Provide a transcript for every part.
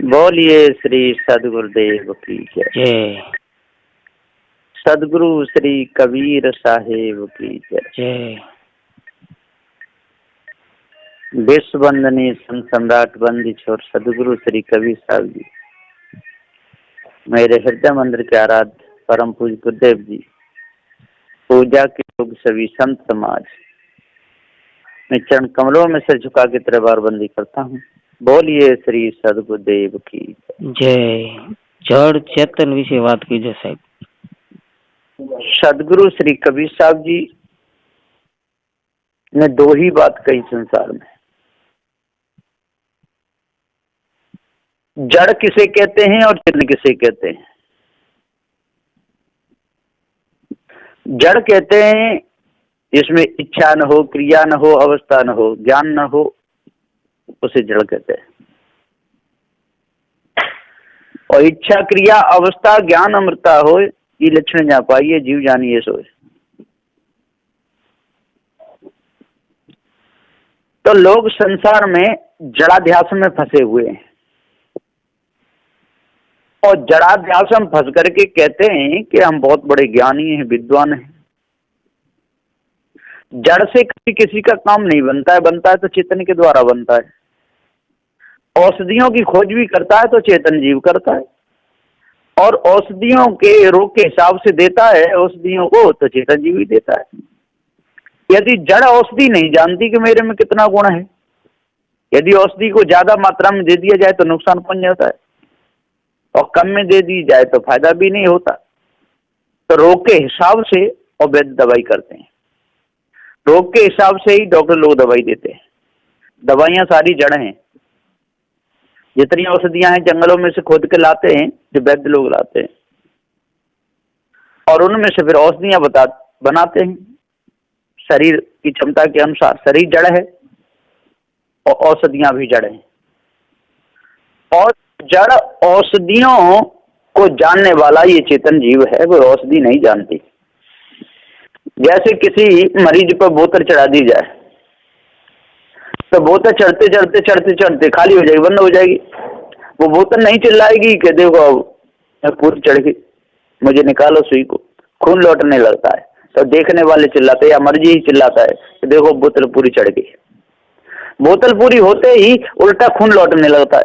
बोलिए श्री सदगुरुदेव की जय। सदगुरु श्री कबीर साहेब की जय। विश्व वंदनीय संत सम्राट बंदी छोर सदगुरु श्री कबीर साहब जी, मेरे हृदय मंदिर के आराध्य परम पूज्य गुरुदेव जी, पूजा के लोग सभी संत समाज, मैं चरण कमलों में से झुका के त्रिवार बंदी करता हूँ। बोलिए श्री सदगुरुदेव की जय। जड़ चेतन विषय बात कीजिए साहब। सदगुरु श्री कबीर साहब जी ने दो ही बात कही संसार में, जड़ किसे कहते हैं और चेतन किसे कहते हैं। जड़ कहते हैं जिसमें इच्छा न हो, क्रिया न हो, अवस्था न हो, ज्ञान न हो, उसे जड़ कहते हैं। और इच्छा, क्रिया, अवस्था, ज्ञान, अमृता हो, ये लक्षण जा पाइए जीव जानिए सोए। तो लोग संसार में जड़ाध्यास में फंसे हुए हैं और जड़ाध्यास में फंस करके कहते हैं कि हम बहुत बड़े ज्ञानी हैं, विद्वान हैं। जड़ से कभी किसी का काम नहीं बनता है, बनता है तो चेतन के द्वारा बनता है। औषधियों की खोज भी करता है तो चेतन जीव करता है, और औषधियों के रोग के हिसाब से देता है औषधियों को तो चेतन जीव ही देता है। यदि जड़ औषधि नहीं जानती कि मेरे में कितना गुण है, यदि औषधि को ज्यादा मात्रा में दे दिया जाए तो नुकसान पहुंच जाता है, और कम में दे दी जाए तो फायदा भी नहीं होता। तो रोग के हिसाब से और वैद्य दवाई करते हैं, रोग के हिसाब से ही डॉक्टर लोग दवाई देते हैं। दवाइयां सारी जड़ हैं, जितनी औषधियां हैं जंगलों में से खोद के लाते हैं, जो वैद्य लोग लाते हैं, और उनमें से फिर औषधियां बनाते हैं शरीर की क्षमता के अनुसार। शरीर जड़ है और औषधियां भी जड़ हैं, और जड़ औषधियों को जानने वाला ये चेतन जीव है, वो औषधि नहीं जानती। जैसे किसी मरीज पर बोतल चढ़ा दी जाए तो बोतल चढ़ते चढ़ते चढ़ते चढ़ते खाली हो जाएगी, बंद हो जाएगी। वो बोतल नहीं चिल्लाएगी कि देखो अब पूरी चढ़ गई, मुझे निकालो सुई को, खून लौटने लगता है। तो देखने वाले चिल्लाते हैं या मर्जी ही चिल्लाता है कि देखो बोतल पूरी चढ़ गई। बोतल पूरी होते ही उल्टा खून लौटने लगता है।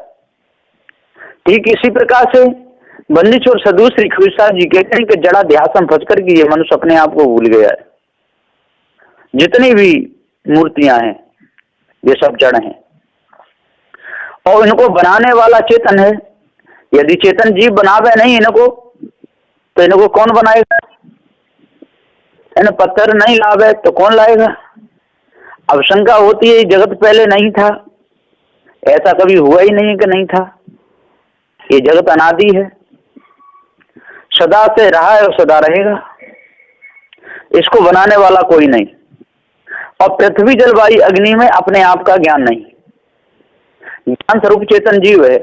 ठीक इसी प्रकार से बंदी छोर सदगुरु श्री कबीर साहब जी कहते हैं कि जड़ा ध्यास में फंस करके ये मनुष्य अपने आप को भूल गया है। जितनी भी मूर्तियां हैं ये सब जड़ हैं, और इनको बनाने वाला चेतन है। यदि चेतन जीव बनावे नहीं इनको तो इनको कौन बनाएगा? इन्हें पत्थर नहीं लावे तो कौन लाएगा? अब शंका होती है जगत पहले नहीं था, ऐसा कभी हुआ ही नहीं कि नहीं था। ये जगत अनादि है, सदा से रहा है और सदा रहेगा। इसको बनाने वाला कोई नहीं, और पृथ्वी जलवायु अग्नि में अपने आप का ज्ञान नहीं। ज्ञान स्वरूप चेतन जीव है।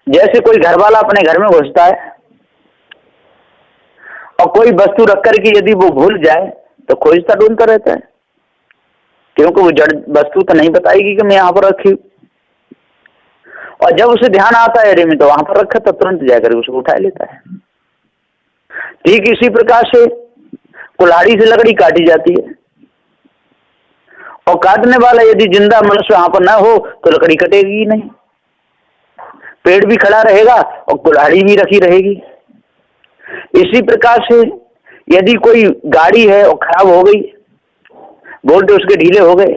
जैसे कोई घर वाला अपने घर में घुसता है और कोई वस्तु रख करके यदि वो भूल जाए तो खोजता ढूंढता रहता है, क्योंकि वो जड़ वस्तु तो नहीं बताएगी कि मैं यहाँ पर रखी हूँ। और जब उसे ध्यान आता है अरे मैं तो वहां पर रखा, तो तुरंत जाकर उसको उठा लेता है। ठीक इसी प्रकार से कुल्हाड़ी से लकड़ी काटी जाती है, और काटने वाला यदि जिंदा मनुष्य वहां पर ना हो तो लकड़ी कटेगी ही नहीं। पेड़ भी खड़ा रहेगा और कुल्हाड़ी भी रखी रहेगी। इसी प्रकार से यदि कोई गाड़ी है और खराब हो गई, बोल्ट उसके ढीले हो गए,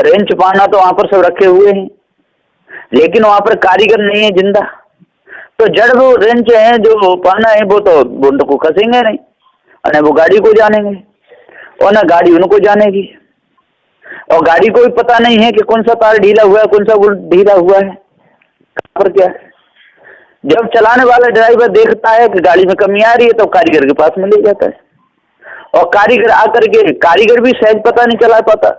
रेंच पाना तो वहां पर सब रखे हुए हैं, लेकिन वहां पर कारीगर नहीं है जिंदा, तो जड़ वो रेंच है जो पाना है वो तो बोल्ट को कसेंगे नहीं, और न वो गाड़ी को जानेंगे और न गाड़ी उनको जानेगी। और गाड़ी को भी पता नहीं है कि कौन सा तार ढीला हुआ है, कौन सा बोल्ट ढीला हुआ है, पर क्या है। जब चलाने वाला ड्राइवर देखता है कि गाड़ी में कमी आ रही है तो कारीगर के पास में ले जाता है, और कारीगर आकर के, कारीगर भी सहज पता नहीं चला पाता।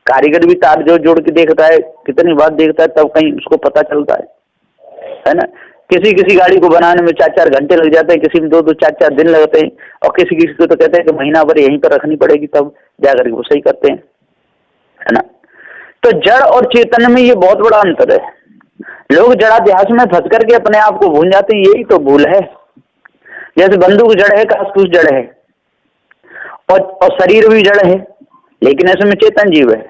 कारीगर भी तार जोड़ के देखता है, कितनी बात देखता है, तब कहीं उसको पता चलता है ना। किसी गाड़ी को बनाने में 4-4 घंटे लग जाते हैं, किसी में 2-2, 4-4 दिन लगते हैं, और किसी को तो कहते हैं कि महीना भर यहीं पर रखनी पड़ेगी, तब जाकर के वो सही करते हैं, है ना। तो जड़ और चेतन में ये बहुत बड़ा अंतर है। लोग जड़ाध्यास में फंस करके अपने आप को भूल जाते हैं, यही तो भूल है। जैसे बंदूक जड़ है, कासतूस जड़ है, और शरीर भी जड़ है, लेकिन इसमें चेतन जीव है।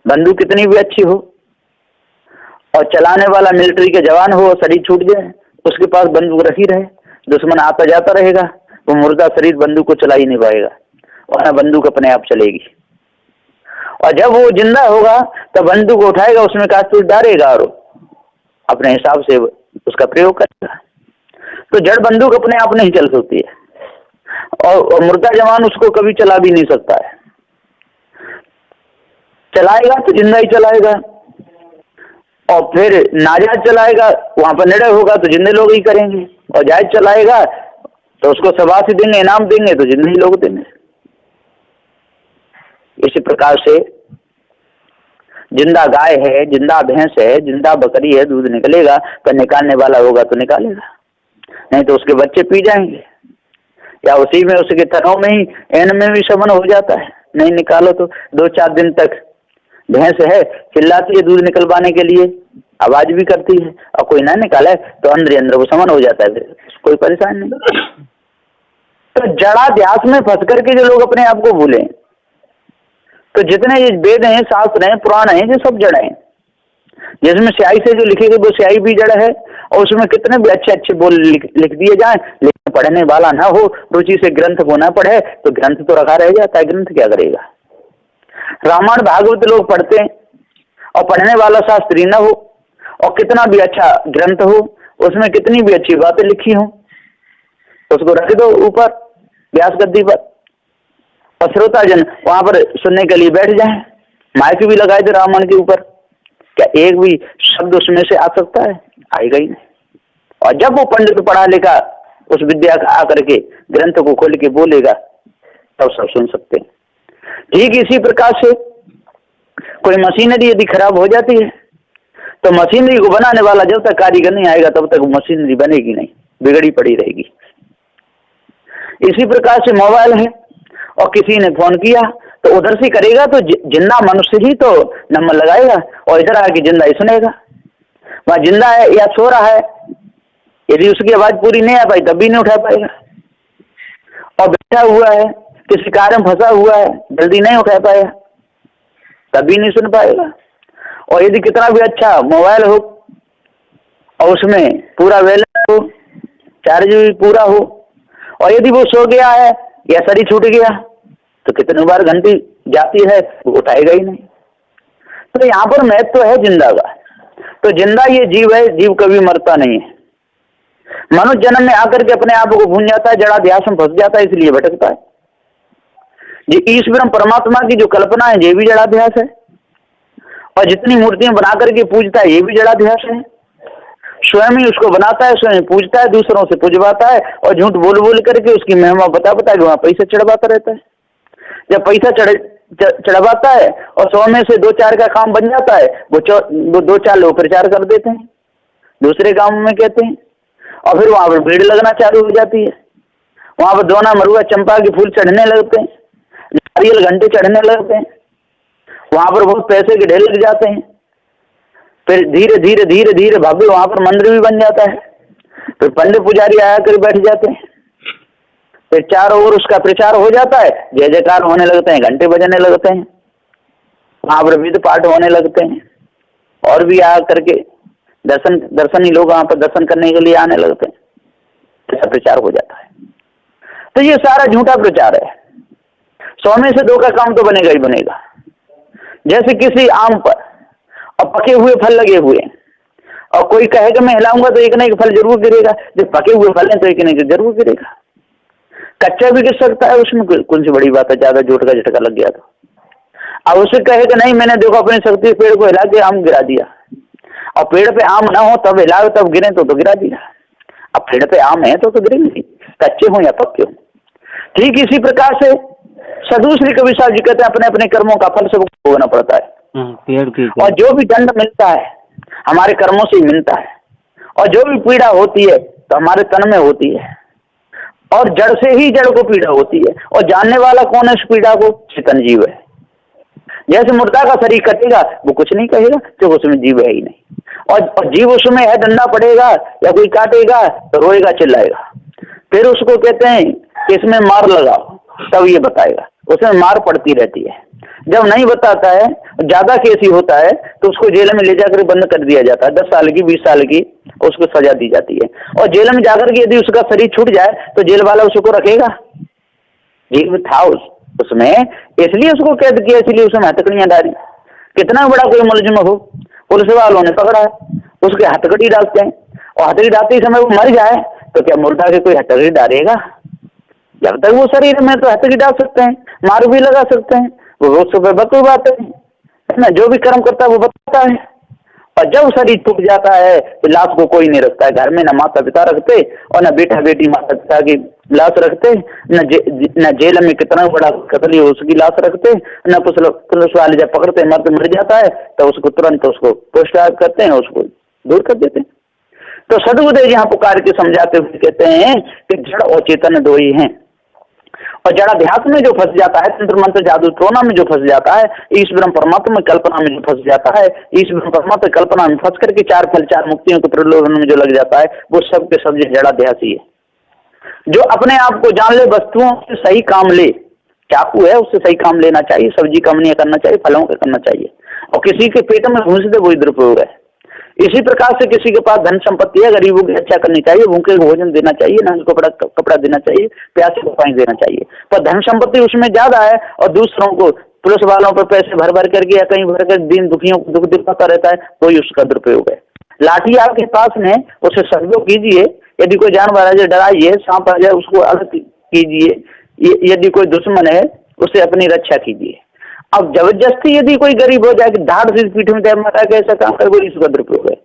बंदूक कितनी भी अच्छी हो और चलाने वाला मिलिट्री के जवान हो और शरीर छूट जाए, उसके पास बंदूक रखी रहे, दुश्मन आता जाता रहेगा, वो मुर्दा शरीर बंदूक को चला ही नहीं पाएगा, और न बंदूक अपने आप चलेगी। और जब वो जिंदा होगा तो बंदूक उठाएगा, उसमें कारतूस डालेगा और अपने हिसाब से उसका प्रयोग करेगा। तो जड़ बंदूक अपने आप नहीं चल सकती है, और मुर्दा जवान उसको कभी चला भी नहीं सकता है। चलाएगा तो जिंदा ही चलाएगा, और फिर नाजायज चलाएगा, वहां पर निर्णय होगा तो जिंदे लोग ही करेंगे, और जायज चलाएगा तो उसको शाबाशी देंगे, इनाम देंगे तो जिंदे ही लोग देंगे। इसी प्रकार से जिंदा गाय है, जिंदा भैंस है, जिंदा बकरी है, दूध निकलेगा तो निकालने वाला होगा तो निकालेगा, नहीं तो उसके बच्चे पी जाएंगे, या उसी में उसके थनों में ही एन में भी शमन हो जाता है। नहीं निकालो तो 2-4 दिन तक भैंस है चिल्लाती है दूध निकलवाने के लिए, आवाज भी करती है, और कोई ना निकाले तो अंदर अंदर वो शमन हो जाता है, फिर कोई परेशान नहीं। तो जड़ाध्यास में फंस करके जो लोग अपने आप को भूले, तो जितने ये वेद हैं, शास्त्र हैं, पुराण हैं, ये सब जड़ हैं। जिसमें स्याही से जो लिखे गए वो स्याही भी जड़ है, और उसमें कितने भी अच्छे अच्छे बोल लिख दिए जाए, लेकिन पढ़ने वाला ना हो, रुचि से ग्रंथ को ना पढ़े तो ग्रंथ तो रखा रह जाता है, ग्रंथ क्या करेगा। रामायण भागवत लोग पढ़ते हैं और पढ़ने वाला शास्त्री न हो, और कितना भी अच्छा ग्रंथ हो, उसमें कितनी भी अच्छी बातें लिखी हो, उसको रख दो ऊपर व्यास गद्दी पर, और श्रोताजन वहां पर सुनने के लिए बैठ जाए, माइक भी लगाए थे रामायण के ऊपर, क्या एक भी शब्द उसमें से आ सकता है? आएगा ही नहीं। और जब वो पंडित पढ़ा लिखा उस विद्या का आकर के ग्रंथ को खोल के बोलेगा, तब सब सुन सकते हैं। ठीक इसी प्रकार से कोई मशीनरी यदि खराब हो जाती है, तो मशीनरी को बनाने वाला जब तक कारीगर नहीं आएगा तब तक मशीनरी बनेगी नहीं, बिगड़ी पड़ी रहेगी। इसी प्रकार से मोबाइल है, और किसी ने फोन किया तो उधर से करेगा तो जिंदा मनुष्य ही तो नंबर लगाएगा, और इधर आके जिंदा ही सुनेगा। वहां जिंदा है या सो रहा है, यदि उसकी आवाज पूरी नहीं आ पाई तब भी नहीं उठा पाएगा, और बैठा हुआ है किसी कार्य में फंसा हुआ है, जल्दी नहीं उठा पाएगा, तभी नहीं सुन पाएगा। और यदि कितना भी अच्छा मोबाइल हो और उसमें पूरा बैलेंस हो, चार्ज भी पूरा हो, और यदि वो सो गया है या शरीर छूट गया तो कितनी बार घंटी जाती है, वो उठाएगा ही नहीं। तो यहाँ पर महत्व है जिंदा का। तो जिंदा ये जीव है, जीव कभी मरता नहीं है। मनुष्य जन्म में आकर के अपने आप को भूल जाता है, जड़ाध्यास में फंस जाता है, इसलिए भटकता है। ये ईश्वर परमात्मा की जो कल्पना है ये भी जड़ाध्यास है, और जितनी मूर्तियां बना करके पूजता है ये भी जड़ाध्यास है। स्वयं ही उसको बनाता है, स्वयं पूजता है, दूसरों से पूजवाता है, और झूठ बोल बोल करके उसकी महिमा बता के वहां पैसा चढ़वाता रहता है। जब पैसा चढ़वाता है और 100 में से 2-4 का काम बन जाता है, वो 2-4 लोग प्रचार कर देते हैं, दूसरे गांव में कहते हैं, और फिर वहां पर भीड़ लगना चालू हो जाती है। वहां पर दोना मरुआ चंपा के फूल चढ़ने लगते हैं, नारियल घंटे चढ़ने लगते हैं, वहां पर बहुत पैसे के ढेर लग जाते हैं। फिर धीरे धीरे धीरे धीरे भव्य वहां पर मंदिर भी बन जाता है। फिर पंडित पुजारी आया कर बैठ जाते हैं, फिर चारों ओर उसका प्रचार हो जाता है, जय जयकार होने लगते हैं, घंटे बजने लगते हैं, वहां पर विध पाठ होने लगते हैं, और भी आ करके दर्शनी लोग वहां पर दर्शन करने के लिए आने लगते हैं, ऐसा प्रचार हो जाता है। तो ये सारा झूठा प्रचार है। 100 में से 2 का काम तो बनेगा ही बनेगा। जैसे किसी आम पर और पके हुए फल लगे हुए हैं, और कोई कहे कि मैं हिलाऊंगा तो एक ना एक फल जरूर गिरेगा, जब पके हुए फल हैं तो एक ना एक जरूर गिरेगा। कच्चा भी गिर सकता है, उसमें कौन सी बड़ी बात है, ज्यादा जोट का झटका लग गया तो। अब उसे कहे कि नहीं मैंने देखो अपनी शक्ति पेड़ को हिला के आम गिरा दिया, और पेड़ पे आम ना हो तब हिलाओ तब गिरे तो गिरा दिया। अब पेड़ पे आम है तो गिरेंगे, कच्चे हो या पक्के हो। ठीक इसी प्रकार से सदूसरी कवि साहब जी कहते हैं अपने अपने कर्मों का फल सबको भोगना पड़ता है, और जो भी दंड मिलता है हमारे कर्मों से ही मिलता है, और जो भी पीड़ा होती है तो हमारे तन में होती है, और जड़ से ही जड़ को पीड़ा होती है, और जानने वाला कौन है इस पीड़ा को? चेतन जीव है। जैसे मुर्दा का शरीर कटेगा वो कुछ नहीं कहेगा क्योंकि उसमें जीव है ही नहीं, और जीव उसमें है, डंडा पड़ेगा या कोई काटेगा तो रोएगा चिल्लाएगा। फिर उसको कहते हैं कि इसमें मार लगाओ, तब ये बताएगा। उसमें मार पड़ती रहती है। जब नहीं बताता है, ज्यादा केस ही होता है, तो उसको जेल में ले जाकर बंद कर दिया जाता है। 10 साल की 20 साल की उसको सजा दी जाती है। और जेल में जाकर के यदि उसका शरीर छूट जाए तो जेल वाला उसको रखेगा? जीव था उसमें, इसलिए उसको कैद किया, इसलिए उसमें हथकड़ियां डाली। कितना बड़ा कोई मुलजिम हो, पुलिस वालों ने पकड़ा है, उसके हथकड़ी डालते हैं, और हथकड़ी डालते ही समय वो मर जाए तो क्या मुर्दा के कोई हथकड़ी डालेगा? जब तक वो शरीर में तो हथकड़ी डाल सकते हैं, मार भी लगा सकते हैं, वो रोज सुबह बतू बात है ना। जो भी कर्म करता है वो बताता है। और जब शरीर टूट जाता है तो लाश को कोई नहीं रखता है घर में, न माता पिता रखते और न बेटा बेटी माता पिता की लाश रखते, न जेल में कितना बड़ा कतली हो उसकी लाश रखते, न पुलिस वाले जब पकड़ते मर जाता है तो उसको तुरंत उसको पोस्टमार्टम करते हैं, उसको दूर कर देते हैं। तो सदगुरुदेव यहाँ पुकार के समझाते हुए कहते हैं कि जड़ और चेतन दो ही हैं। और जड़ाध्यास में जो फंस जाता है, तंत्र मंत्र जादू टोना में जो फंस जाता है, ईश्वर परमात्मा में कल्पना में जो फंस जाता है, ईश्वर परमात्मा कल्पना में फंस करके 4 फल 4 मुक्तियों के प्रलोभन में जो लग जाता है, वो सब के सब जड़ाध्यास ही है। जो अपने आप को जान ले, वस्तुओं से सही काम ले, चाकू है उससे सही काम लेना चाहिए, सब्जी कम नहीं करना चाहिए, फलों का करना चाहिए। और किसी के पेट में घुस दे वही दुरुपयोग है। इसी प्रकार से किसी के पास धन संपत्ति है, गरीबों की रक्षा करनी चाहिए, भूखे को भोजन देना चाहिए, ना उनको कपड़ा देना चाहिए, प्यासे को पानी देना चाहिए। पर धन संपत्ति उसमें ज्यादा है और दूसरों को, पुलिस वालों पर पैसे भर भर करके या कहीं भर कर दीन दुखियों को दुख दिखाता रहता है, कोई उसका दुरुपयोग है। लाठी आपके पास में, उसे सदुपयोग कीजिए। यदि कोई जानवर है जो डराइए, सांप आ जाए उसको अलग कीजिए। यदि कोई दुश्मन है उससे अपनी रक्षा कीजिए। अब जबरदस्ती यदि कोई गरीब हो जाए कि धाड़ से पीठ में दे मारा के ऐसा काम करे, वो इसका दुरुपयोग है।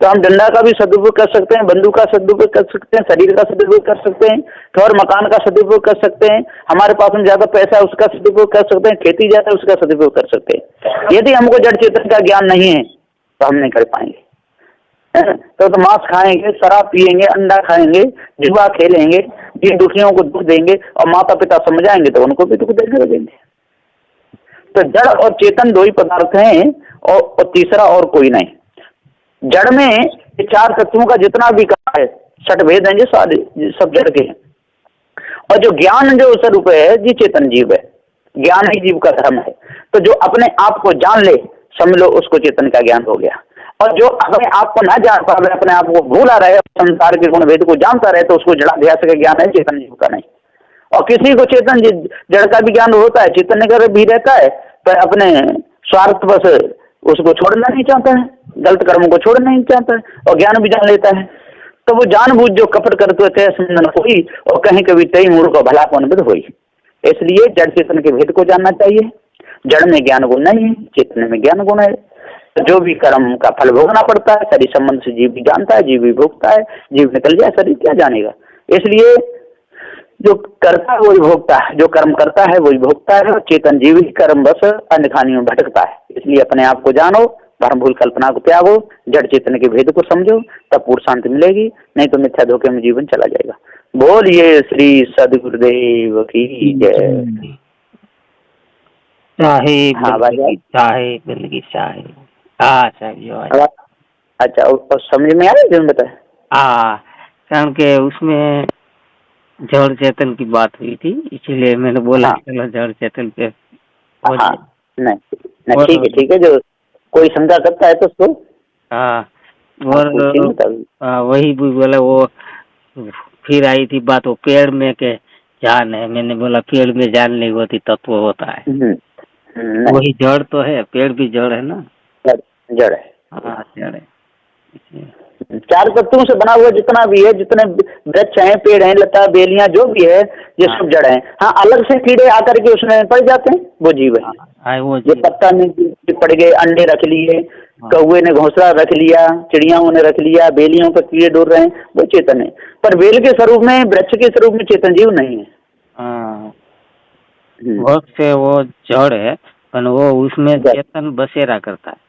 तो हम डंडा का भी सदुपयोग कर सकते हैं, बंदूक का सदुपयोग कर सकते हैं, शरीर का सदुपयोग कर सकते हैं, घर मकान का सदुपयोग कर सकते हैं, हमारे पास में ज्यादा पैसा है उसका सदुपयोग कर सकते हैं, खेती ज्यादा है उसका सदुपयोग कर सकते हैं। यदि हमको जड़ चेतन का ज्ञान नहीं है तो हम नहीं कर पाएंगे। तो मांस खाएंगे, शराब पिएंगे, अंडा खाएंगे, जुआ खेलेंगे, जिन दुखियों को दुख देंगे और माता पिता समझाएंगे तो उनको भी दुख देने लगेंगे। तो जड़ और चेतन 2 ही पदार्थ हैं और तीसरा और कोई नहीं। जड़ में ये 4 तत्वों का जितना भी कहा है, 6 भेद हैं, जो सब जड़ के हैं। और जो ज्ञान जो स्वरूप है ये चेतन जीव है, ज्ञान ही जीव का धर्म है। तो जो अपने आप को जान ले, समझ लो उसको चेतन का ज्ञान हो गया। और जो अपने आप को ना जान पावे, अपने आप को भूला रहे, संसार के गुण भेद को जानता रहे, तो उसको जड़ाध्यास का ज्ञान है, चेतन जीव का नहीं। और किसी को चेतन जड़ का भी ज्ञान होता है, चेतन का भी रहता है, पर अपने स्वार्थ बस उसको छोड़ना नहीं चाहता है, गलत कर्मों को छोड़ना नहीं चाहता है, और ज्ञान भी जान लेता है। तो वो जानबूझ जो कपट करते थे समझन होई, और कहीं कभी तई मूर्ख को भला कौन विद होई। इसलिए जड़ चेतन के भेद को जानना चाहिए। जड़ में ज्ञान गुण नहीं है, चेतन में ज्ञान गुण है। तो जो भी कर्म का फल भोगना पड़ता है, शरीर संबंध से जीव भी जानता है, जीव भी भोगता है। जीव निकल जाए शरीर क्या जानेगा। इसलिए जो करता है वही भोगता है, जो कर्म करता है वही भोगता है। और चेतन जीव ही कर्म बस अन्य खानियों में भटकता है। इसलिए अपने आप को जानो, भ्रम भूल कल्पना को त्यागो, जड़ चेतन के भेद को समझो, तब पूर्ण शांति मिलेगी। नहीं तो मिथ्या धोखे में जीवन चला जाएगा। बोलिए श्री सदगुरुदेव की जय। हाँ भाई, अच्छा और समझ में आया जो बताया? कारण के उसमें जड़ चेतन की बात हुई थी, इसीलिए मैंने बोला चलो जड़ चेतन पे। हाँ नहीं ठीक है। जो कोई शंका करता है तो उसको और वही भी बोला। वो फिर आई थी बात वो पेड़ में के जान है। मैंने बोला पेड़ में जान नहीं होती तत्व होता है। वही जड़ तो है, पेड़ भी जड़ है ना। जड़ है, जड़ है। 4 तत्वों से बना हुआ जितना भी है, जितने वृक्ष हैं, पेड़ हैं, लता बेलियां जो भी है, ये सब जड़ हैं। हाँ, अलग से कीड़े आकर के उसमें पड़ जाते हैं, वो जीव है। ये पत्ता में पड़ गए, अंडे रख लिए, कौवे ने घोंसला रख लिया, चिड़ियाओं ने रख लिया, बेलियों पर कीड़े डोर रहे हैं, वो चेतन है। पर बेल के स्वरूप में, वृक्ष के स्वरूप में चेतन जीव नहीं है। से वो जड़ है, पर वो उसमें चेतन बसेरा करता है।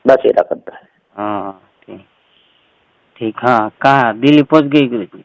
बसेरा करता है। ठीक। हाँ, कहाँ दिल्ली पहुंच गई गुरु जी?